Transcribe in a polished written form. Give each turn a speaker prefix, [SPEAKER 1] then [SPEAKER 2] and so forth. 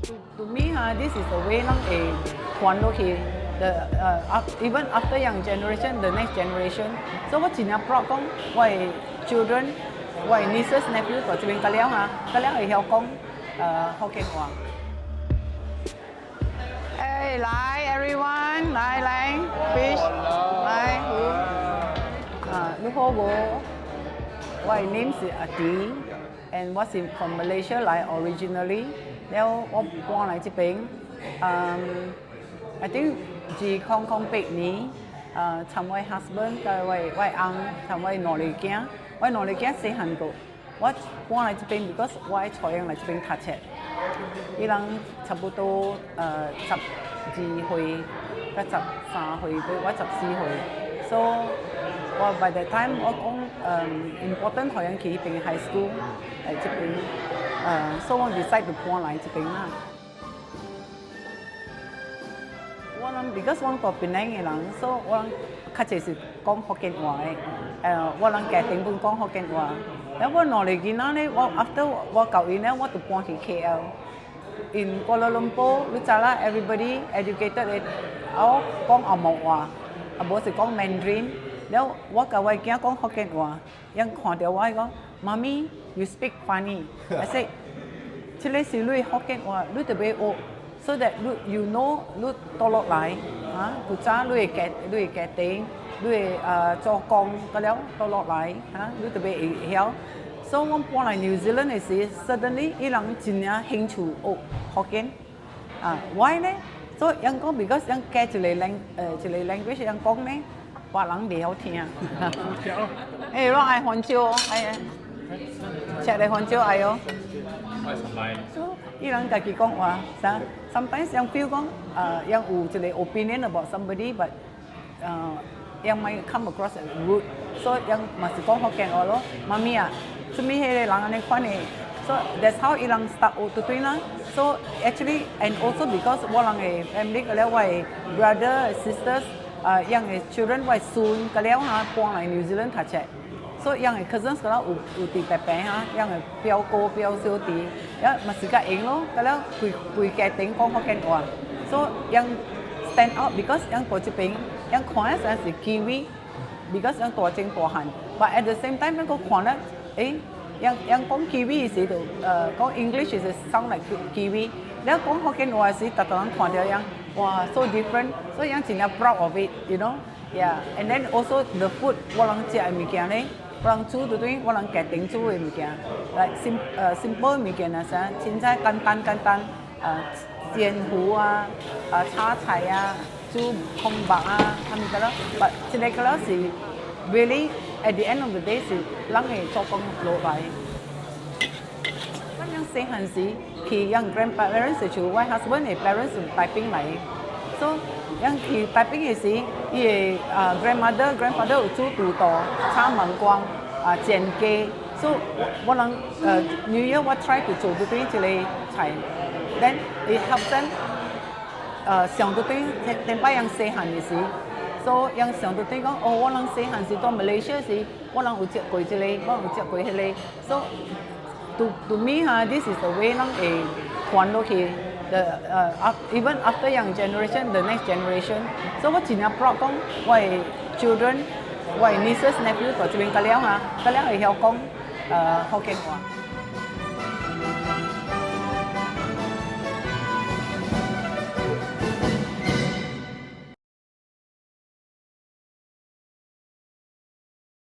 [SPEAKER 1] To me, this is the way 啷会传落去。Even after young generation, the next generation. So 我真正 proud 讲，我的 children，我的 nieces nephew 在这边个了个了会晓讲福建话。哎，来 everyone，来 fish，来你好不？我的 name 是阿迪，and 我是 from Malaysia 来 originally，แล้ว我搬来这边，I think 自2008年，参我 husband 跟我翁参我两个囝，我两个囝细汉个，我搬来这边 because 我爱带人来这边读册，伊人差不多12岁，甲13岁，我14岁，so 我 by that time 我讲important 帶人去呢邊 high school 嚟這邊，so 我 decide 就搬來這邊啦。我諗 because 我個檳城嘅人 ，so 我較濟是講福建話嘅，我諗家庭本講福建話。แล้ว我兩個囡仔咧，我 after 我教完咧，我就搬去 KL。In Kuala Lumpur，你知啦 ，everybody educated 嘅，我講阿毛話，阿冇是講 Mandarin。แล้วว่ากับวัยแก่ก็เขาเก่งว่ายังขอเดี๋ยวไว้ก็ Mommy you speak funny I say ที่เล่นสิลุยเขาเก่งว่าลุยแต่เบโอ so that you know ลุยตลอดหลายฮะกูจ้าลุยแก่เต็งลุยจอกองก็แล้วตลอดหลายฮะลุยแต่เบเหี่ยว so 我搬嚟 New Zealand 嘅時 suddenly 伊人真係興趣學福建why 呢 so ยัง講 because ยังแก่一個 language ยัง講呢話人袂好聽。誒，我愛香蕉，吃嚟香蕉愛哦。伊人家己講話，啥 ？Sometimes 人 feel 講，人有一個 opinion about somebody，but 人 might come across as rude，所以人嘛是講福建話咯。媽咪啊，做咩迄個人安尼款嘅？So that's how 伊人 start 學到對啦。So actually and also because 我人嘅 family 個了，我嘅 brother sisters。ยังไง children ไว้ซูนก็แล้วฮะปวงในนิวซีแลนด์ถัดเช็ด so ยังไง cousins ก็แล้วอุติแปะฮะยังไงเปียวโกเปียวเซียวตีแล้วมาสิกาเอง咯ก็แล้วคุยแกเต็งของเขาแกนว่า so ยัง stand out because ยังตัวจะเป็นยังขวานสันสิกีวี because ยังตัวจริงตัวหัน but at the same time ยังก็ขวานแล้วยัง講กีวี時度講 English is sound like กีวีแล้ว講เขาแกนว่าสิแต่ตอนนั้นขวานเดียวยังwow, so different. So ยัง真係 proud of it, you know. Yeah, and then also the food 我能食嘅物件咧，我能煮對對，我能家庭煮嘅物件，like simple 物件啊，啥，凊彩簡單，煎糊啊，炒菜啊，煮空白啊，咁個咯。But 即係個咯是 really at the end of the day 是人嘅做工落嚟。細漢時，佢讓 grandparents 就我 husband 嘅 parents 從大邊嚟 ，so 讓佢大邊嘅時，佢grandfather 有煮肚豆、炒芒光、煎雞 ，so 我能New Year 我 try to 做到對一個菜 ，then it helps them 想到對點解讓細漢嘅時 ，so 讓想到對講，哦，我能細漢時到 Malaysia 時，我能有食過一個，我有食過迄個 ，so To me, this is the way 啷會傳落去。Even after young generation, the next generation. So 我真係 proud 講，我的 children，我的 nieces nephew 在這邊個了會曉講福建話。